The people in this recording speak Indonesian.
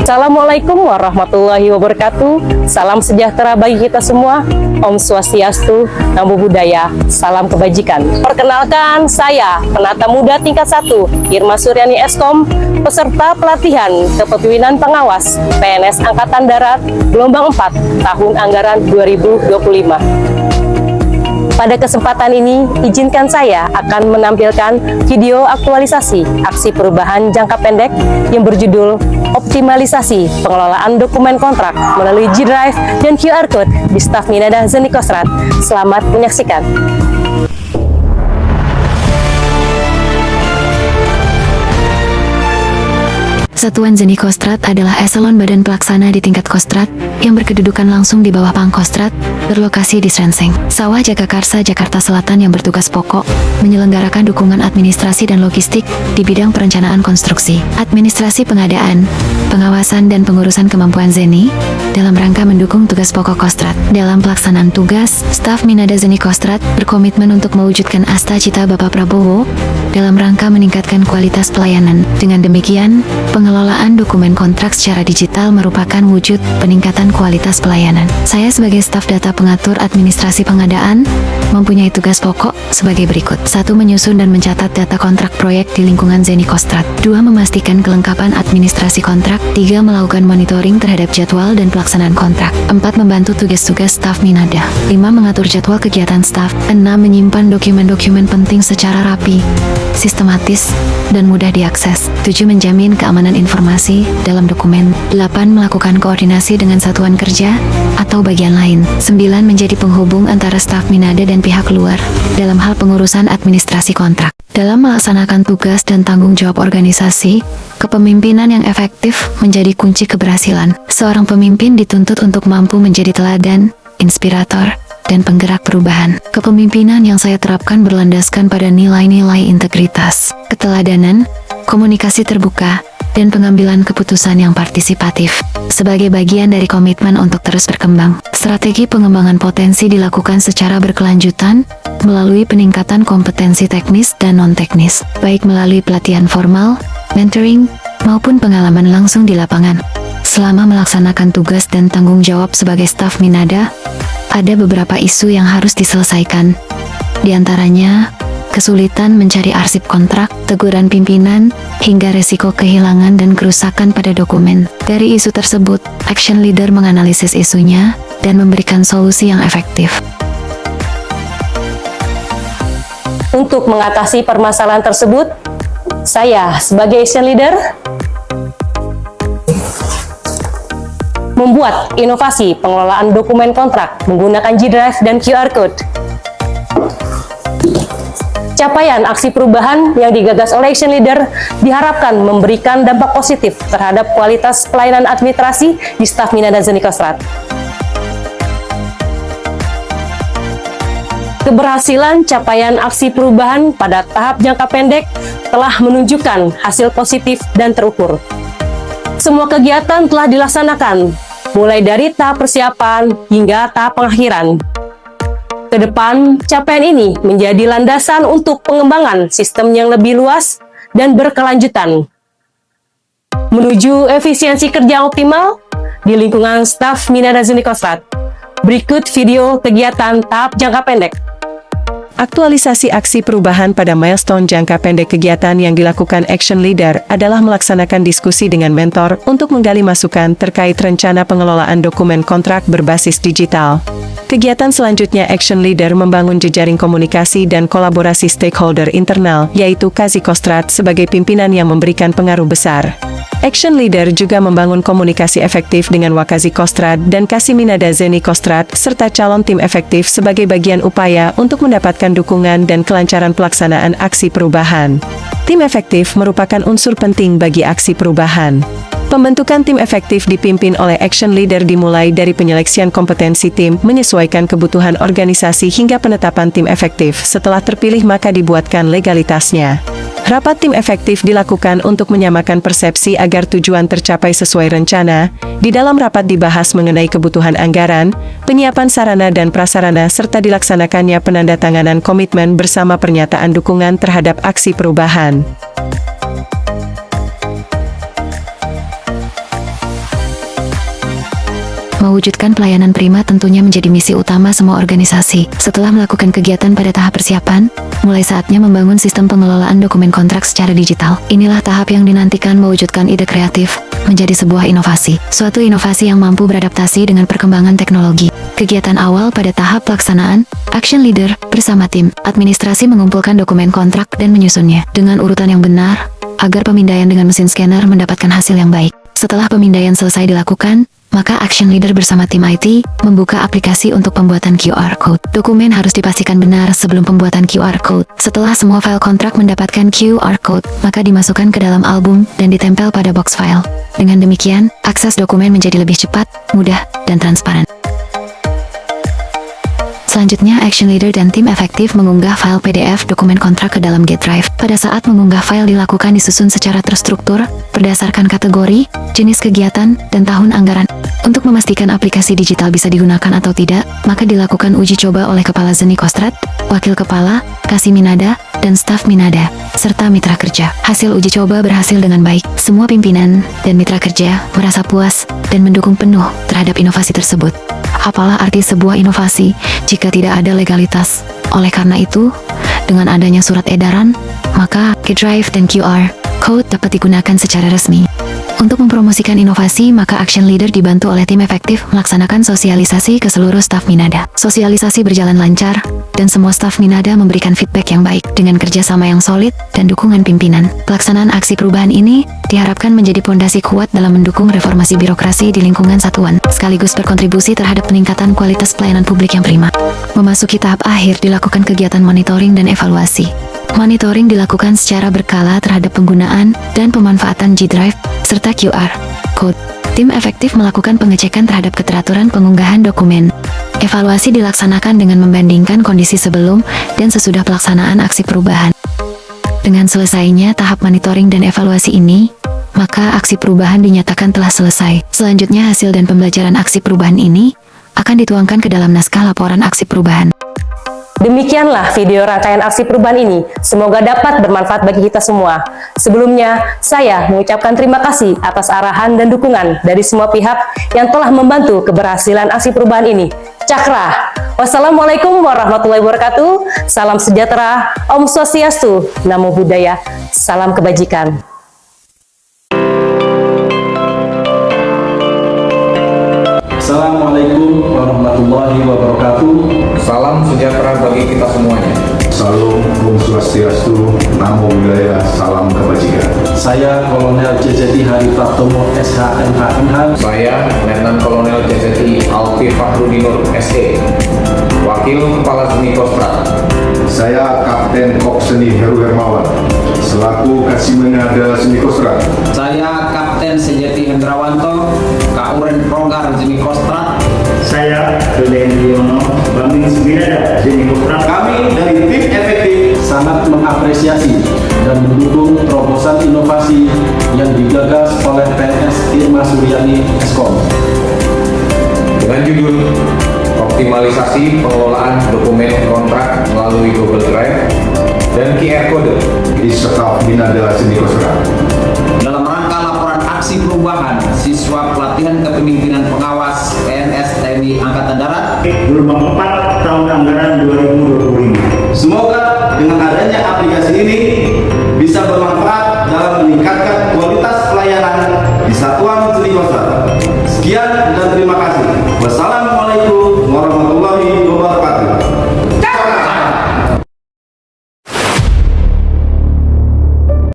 Assalamualaikum warahmatullahi wabarakatuh. Salam sejahtera bagi kita semua. Om Swastiastu, Namo Buddhaya, salam kebajikan. Perkenalkan, saya penata muda tingkat 1, Irma Suryani Eskom, peserta pelatihan kepemimpinan pengawas PNS Angkatan Darat gelombang 4 tahun anggaran 2025. Pada kesempatan ini, izinkan saya akan menampilkan video aktualisasi aksi perubahan jangka pendek yang berjudul Optimalisasi Pengelolaan Dokumen Kontrak melalui G-Drive dan QR Code di staf Minada Zeni Kostrad. Selamat menyaksikan. Satuan Zeni Kostrad adalah eselon badan pelaksana di tingkat Kostrad yang berkedudukan langsung di bawah Pangkostrad, berlokasi di Srenseng, Sawah Jagakarsa, Jakarta Selatan yang bertugas pokok menyelenggarakan dukungan administrasi dan logistik di bidang perencanaan konstruksi, administrasi pengadaan, pengawasan dan pengurusan kemampuan Zeni dalam rangka mendukung tugas pokok Kostrad. Dalam pelaksanaan tugas, staf Minada Zeni Kostrad berkomitmen untuk mewujudkan asta cita Bapak Prabowo dalam rangka meningkatkan kualitas pelayanan. Dengan demikian, pengelolaan dokumen kontrak secara digital merupakan wujud peningkatan kualitas pelayanan. Saya sebagai staf data pengatur administrasi pengadaan mempunyai tugas pokok sebagai berikut. 1. Menyusun dan mencatat data kontrak proyek di lingkungan Zeni Kostrad. 2. Memastikan kelengkapan administrasi kontrak. 3. Melakukan monitoring terhadap jadwal dan pelaksanaan kontrak. 4. Membantu tugas-tugas staf Minada. 5. Mengatur jadwal kegiatan staf. 6. Menyimpan dokumen-dokumen penting secara rapi, sistematis, dan mudah diakses. 7. Menjamin keamanan informasi dalam dokumen. 8. Melakukan koordinasi dengan satuan kerja atau bagian lain. 9. Menjadi penghubung antara staf Minada dan pihak luar dalam hal pengurusan administrasi kontrak. Dalam melaksanakan tugas dan tanggung jawab organisasi, kepemimpinan yang efektif menjadi kunci keberhasilan. Seorang pemimpin dituntut untuk mampu menjadi teladan, inspirator, dan penggerak perubahan. Kepemimpinan yang saya terapkan berlandaskan pada nilai-nilai integritas, keteladanan, komunikasi terbuka, dan pengambilan keputusan yang partisipatif. Sebagai bagian dari komitmen untuk terus berkembang, strategi pengembangan potensi dilakukan secara berkelanjutan melalui peningkatan kompetensi teknis dan non-teknis, baik melalui pelatihan formal, mentoring, maupun pengalaman langsung di lapangan. Selama melaksanakan tugas dan tanggung jawab sebagai staf Minada, ada beberapa isu yang harus diselesaikan. Di antaranya, kesulitan mencari arsip kontrak, teguran pimpinan, hingga resiko kehilangan dan kerusakan pada dokumen. Dari isu tersebut, action leader menganalisis isunya dan memberikan solusi yang efektif. Untuk mengatasi permasalahan tersebut, saya sebagai action leader membuat inovasi pengelolaan dokumen kontrak menggunakan G-Drive dan QR Code. Capaian aksi perubahan yang digagas oleh action leader diharapkan memberikan dampak positif terhadap kualitas pelayanan administrasi di staf Minada Zeni Kostrad. Keberhasilan capaian aksi perubahan pada tahap jangka pendek telah menunjukkan hasil positif dan terukur. Semua kegiatan telah dilaksanakan, mulai dari tahap persiapan hingga tahap pengakhiran. Kedepan, capaian ini menjadi landasan untuk pengembangan sistem yang lebih luas dan berkelanjutan. Menuju efisiensi kerja optimal di lingkungan staf Minada Zeni Kostrad. Berikut video kegiatan tahap jangka pendek. Aktualisasi aksi perubahan pada milestone jangka pendek. Kegiatan yang dilakukan action leader adalah melaksanakan diskusi dengan mentor untuk menggali masukan terkait rencana pengelolaan dokumen kontrak berbasis digital. Kegiatan selanjutnya, action leader membangun jejaring komunikasi dan kolaborasi stakeholder internal, yaitu Kazi Kostrad sebagai pimpinan yang memberikan pengaruh besar. Action leader juga membangun komunikasi efektif dengan Wakazi Kostrad dan Kasiminada Zeni Kostrad, serta calon tim efektif sebagai bagian upaya untuk mendapatkan dukungan dan kelancaran pelaksanaan aksi perubahan. Tim efektif merupakan unsur penting bagi aksi perubahan. Pembentukan tim efektif dipimpin oleh action leader dimulai dari penyeleksian kompetensi tim, menyesuaikan kebutuhan organisasi hingga penetapan tim efektif. Setelah terpilih maka dibuatkan legalitasnya. Rapat tim efektif dilakukan untuk menyamakan persepsi agar tujuan tercapai sesuai rencana. Di dalam rapat dibahas mengenai kebutuhan anggaran, penyiapan sarana dan prasarana serta dilaksanakannya penandatanganan komitmen bersama pernyataan dukungan terhadap aksi perubahan. Mewujudkan pelayanan prima tentunya menjadi misi utama semua organisasi. Setelah melakukan kegiatan pada tahap persiapan, mulai saatnya membangun sistem pengelolaan dokumen kontrak secara digital. Inilah tahap yang dinantikan mewujudkan ide kreatif menjadi sebuah inovasi. Suatu inovasi yang mampu beradaptasi dengan perkembangan teknologi. Kegiatan awal pada tahap pelaksanaan, Action Leader bersama tim administrasi mengumpulkan dokumen kontrak dan menyusunnya dengan urutan yang benar agar pemindaian dengan mesin scanner mendapatkan hasil yang baik. Setelah pemindaian selesai dilakukan, maka Action Leader bersama tim IT membuka aplikasi untuk pembuatan QR Code. Dokumen harus dipastikan benar sebelum pembuatan QR Code. Setelah semua file kontrak mendapatkan QR Code, maka dimasukkan ke dalam album dan ditempel pada box file. Dengan demikian, akses dokumen menjadi lebih cepat, mudah, dan transparan. Selanjutnya, Action Leader dan tim efektif mengunggah file PDF dokumen kontrak ke dalam G Drive. Pada saat mengunggah file dilakukan disusun secara terstruktur, berdasarkan kategori, jenis kegiatan, dan tahun anggaran. Untuk memastikan aplikasi digital bisa digunakan atau tidak, maka dilakukan uji coba oleh Kepala Zeni Kostrad, Wakil Kepala, Kasih Minada, dan staf Minada, serta mitra kerja. Hasil uji coba berhasil dengan baik. Semua pimpinan dan mitra kerja merasa puas dan mendukung penuh terhadap inovasi tersebut. Apalah arti sebuah inovasi jika tidak ada legalitas? Oleh karena itu, dengan adanya surat edaran, maka G-Drive dan QR Code dapat digunakan secara resmi. Untuk mempromosikan inovasi, maka Action Leader dibantu oleh tim efektif melaksanakan sosialisasi ke seluruh staf Minada. Sosialisasi berjalan lancar, dan semua staf Minada memberikan feedback yang baik dengan kerjasama yang solid dan dukungan pimpinan. Pelaksanaan aksi perubahan ini diharapkan menjadi pondasi kuat dalam mendukung reformasi birokrasi di lingkungan satuan, sekaligus berkontribusi terhadap peningkatan kualitas pelayanan publik yang prima. Memasuki tahap akhir dilakukan kegiatan monitoring dan evaluasi. Monitoring dilakukan secara berkala terhadap penggunaan dan pemanfaatan G-Drive serta QR Code. Tim efektif melakukan pengecekan terhadap keteraturan pengunggahan dokumen. Evaluasi dilaksanakan dengan membandingkan kondisi sebelum dan sesudah pelaksanaan aksi perubahan. Dengan selesainya tahap monitoring dan evaluasi ini, maka aksi perubahan dinyatakan telah selesai. Selanjutnya hasil dan pembelajaran aksi perubahan ini akan dituangkan ke dalam naskah laporan aksi perubahan. Demikianlah video rangkaian aksi perubahan ini. Semoga dapat bermanfaat bagi kita semua. Sebelumnya, saya mengucapkan terima kasih atas arahan dan dukungan dari semua pihak yang telah membantu keberhasilan aksi perubahan ini. Cakra. Wassalamualaikum warahmatullahi wabarakatuh. Salam sejahtera. Om Swastiastu. Namo Buddhaya. Salam kebajikan. Assalamualaikum warahmatullahi wabarakatuh. Salam sejahtera bagi kita semuanya. Salam, Om Swastiastu, Namo Buddhaya, salam kebajikan. Saya Kolonel JZI Hari Pratomo SH MHMH. Saya Letnan Kolonel JZI Alfi Fahrudinur SE, Wakil Kepala Zeni Kostrad. Saya Kapten Kop Seni Heru Hermawan, selaku Kasih Minada Zeni Kostrad. Saya Kapten Sejati Hendrawanto, Kauren Pronggar Zeni Kostrad. Saya Deden Yono, Bambing Minada Zeni Kostrad. Kami dari tim efektif sangat mengapresiasi dan mendukung terobosan inovasi yang digagas oleh PNS Irma Suryani Eskom. Dengan judul Optimalisasi Pengelolaan Dokumen Kontrak melalui Google Drive dan QR Code Di Staf Minada Zeni Kostrad. Dalam rangka laporan aksi perubahan siswa pelatihan kepemimpinan pengawas PNS TNI Angkatan Darat Gelombang 4 tahun anggaran 2025. Semoga dengan adanya aplikasi ini bisa bermanfaat dalam meningkatkan kualitas pelayanan di Satuan Zeni Kostrad. Sekian